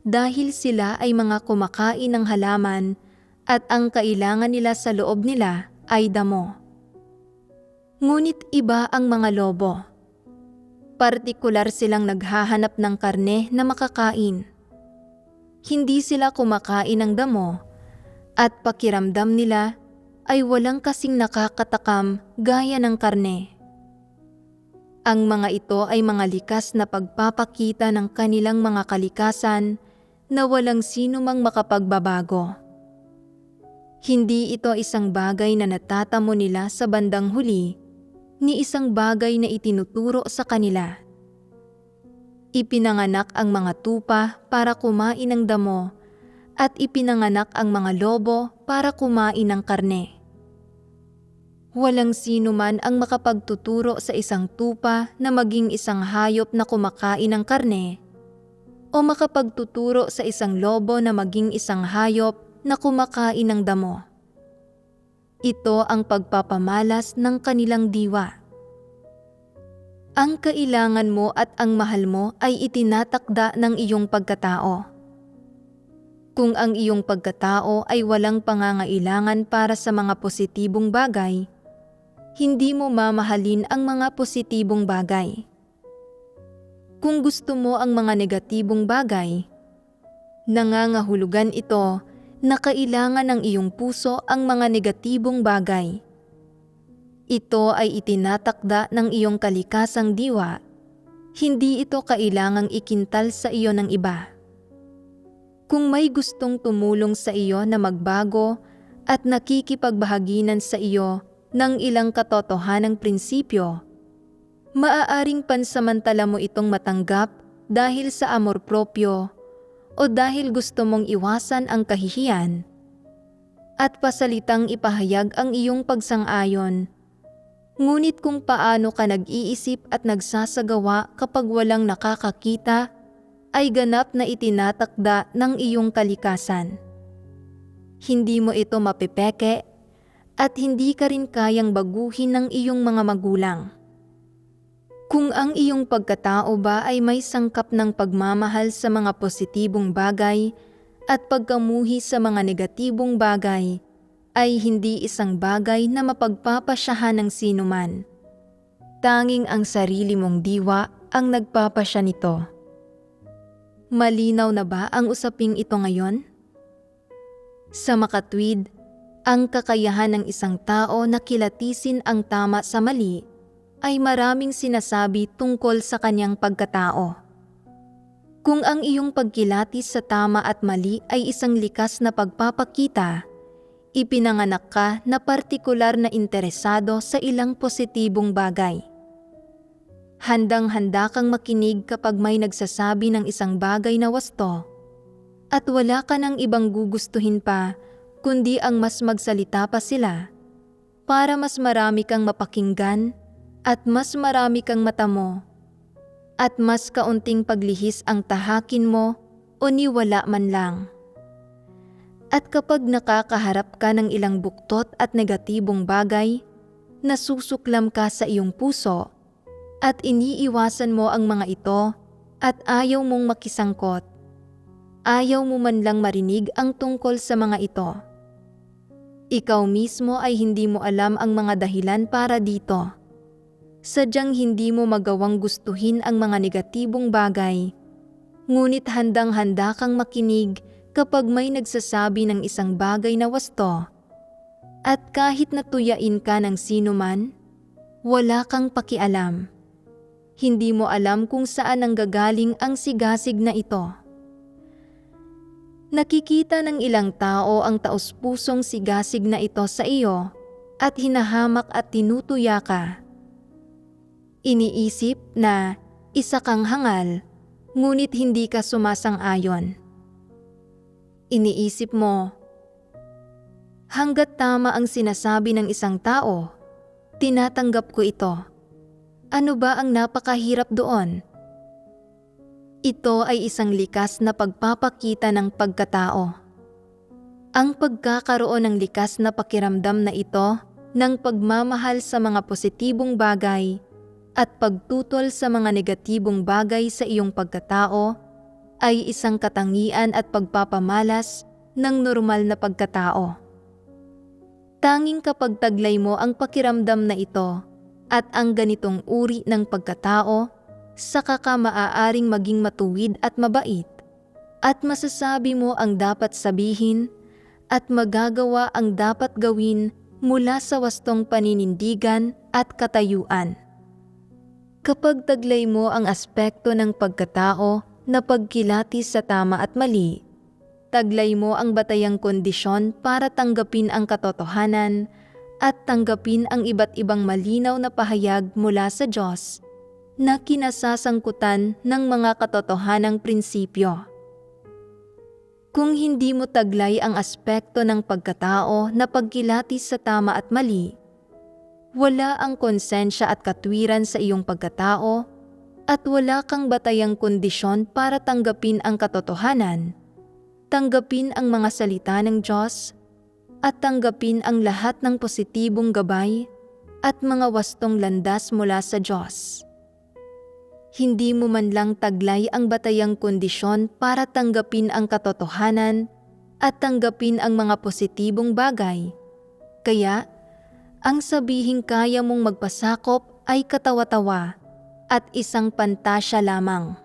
S2: dahil sila ay mga kumakain ng halaman at ang kailangan nila sa loob nila ay damo. Ngunit iba ang mga lobo. Partikular silang naghahanap ng karne na makakain. Hindi sila kumakain ng damo at pakiramdam nila ay walang kasing nakakatakam gaya ng karne. Ang mga ito ay mga likas na pagpapakita ng kanilang mga kalikasan na walang sino mang makapagbabago. Hindi ito isang bagay na natatamo nila sa bandang huli, ni isang bagay na itinuturo sa kanila. Ipinanganak ang mga tupa para kumain ng damo at ipinanganak ang mga lobo para kumain ng karne. Walang sino man ang makapagtuturo sa isang tupa na maging isang hayop na kumakain ng karne o makapagtuturo sa isang lobo na maging isang hayop na kumakain ng damo. Ito ang pagpapamalas ng kanilang diwa. Ang kailangan mo at ang mahal mo ay itinatakda ng iyong pagkatao. Kung ang iyong pagkatao ay walang pangangailangan para sa mga positibong bagay, hindi mo mamahalin ang mga positibong bagay. Kung gusto mo ang mga negatibong bagay, nangangahulugan ito na kailangan ng iyong puso ang mga negatibong bagay. Ito ay itinatakda ng iyong kalikasang diwa, hindi ito kailangang ikintal sa iyo ng iba. Kung may gustong tumulong sa iyo na magbago at nakikipagbahaginan sa iyo ng ilang katotohanang prinsipyo, maaaring pansamantala mo itong matanggap dahil sa amor propyo o dahil gusto mong iwasan ang kahihiyan at pasalitang ipahayag ang iyong pagsang-ayon. Ngunit kung paano ka nag-iisip at nagsasagawa kapag walang nakakakita ay ganap na itinatakda ng iyong kalikasan. Hindi mo ito mapepeke at hindi ka rin kayang baguhin ng iyong mga magulang. Kung ang iyong pagkatao ba ay may sangkap ng pagmamahal sa mga positibong bagay at pagkamuhi sa mga negatibong bagay, ay hindi isang bagay na mapagpapasyahan ng sinuman. Tanging ang sarili mong diwa ang nagpapasya nito. Malinaw na ba ang usaping ito ngayon? Sa makatwid, ang kakayahan ng isang tao na kilatisin ang tama sa mali ay maraming sinasabi tungkol sa kanyang pagkatao. Kung ang iyong pagkilatis sa tama at mali ay isang likas na pagpapakita, ipinanganak ka na partikular na interesado sa ilang positibong bagay. Handang-handa kang makinig kapag may nagsasabi ng isang bagay na wasto, at wala ka ng ibang gugustuhin pa kundi ang mas magsalita pa sila para mas marami kang mapakinggan at mas marami kang matamo at mas kaunting paglihis ang tahakin mo o niwala man lang. At kapag nakakaharap ka ng ilang buktot at negatibong bagay, nasusuklam ka sa iyong puso at iniiwasan mo ang mga ito at ayaw mong makisangkot. Ayaw mo man lang marinig ang tungkol sa mga ito. Ikaw mismo ay hindi mo alam ang mga dahilan para dito. Sadyang hindi mo magawang gustuhin ang mga negatibong bagay, ngunit handang-handa kang makinig kapag may nagsasabi ng isang bagay na wasto. At kahit natuyain ka ng sino man, wala kang pakialam. Hindi mo alam kung saan nanggagaling ang sigasig na ito. Nakikita ng ilang tao ang taos-pusong sigasig na ito sa iyo at hinahamak at tinutuya ka. Iniisip na isa kang hangal, ngunit hindi ka sumasang-ayon. Iniisip mo, hanggat tama ang sinasabi ng isang tao, tinatanggap ko ito. Ano ba ang napakahirap doon? Ito ay isang likas na pagpapakita ng pagkatao. Ang pagkakaroon ng likas na pakiramdam na ito ng pagmamahal sa mga positibong bagay at pagtutol sa mga negatibong bagay sa iyong pagkatao ay isang katangian at pagpapamalas ng normal na pagkatao. Tanging kapag taglay mo ang pakiramdam na ito at ang ganitong uri ng pagkatao, saka ka maaaring maging matuwid at mabait at masasabi mo ang dapat sabihin at magagawa ang dapat gawin mula sa wastong paninindigan at katayuan. Kapag taglay mo ang aspekto ng pagkatao na pagkilatis sa tama at mali, taglay mo ang batayang kondisyon para tanggapin ang katotohanan at tanggapin ang iba't ibang malinaw na pahayag mula sa Diyos na kinasasangkutan ng mga katotohanang prinsipyo. Kung hindi mo taglay ang aspekto ng pagkatao na pagkilatis sa tama at mali, wala ang konsensya at katwiran sa iyong pagkatao at wala kang batayang kondisyon para tanggapin ang katotohanan, tanggapin ang mga salita ng Diyos, at tanggapin ang lahat ng positibong gabay at mga wastong landas mula sa Diyos. Hindi mo man lang taglay ang batayang kondisyon para tanggapin ang katotohanan at tanggapin ang mga positibong bagay. Kaya, ang sabihing kaya mong magpasakop ay katawa-tawa at isang pantasya lamang.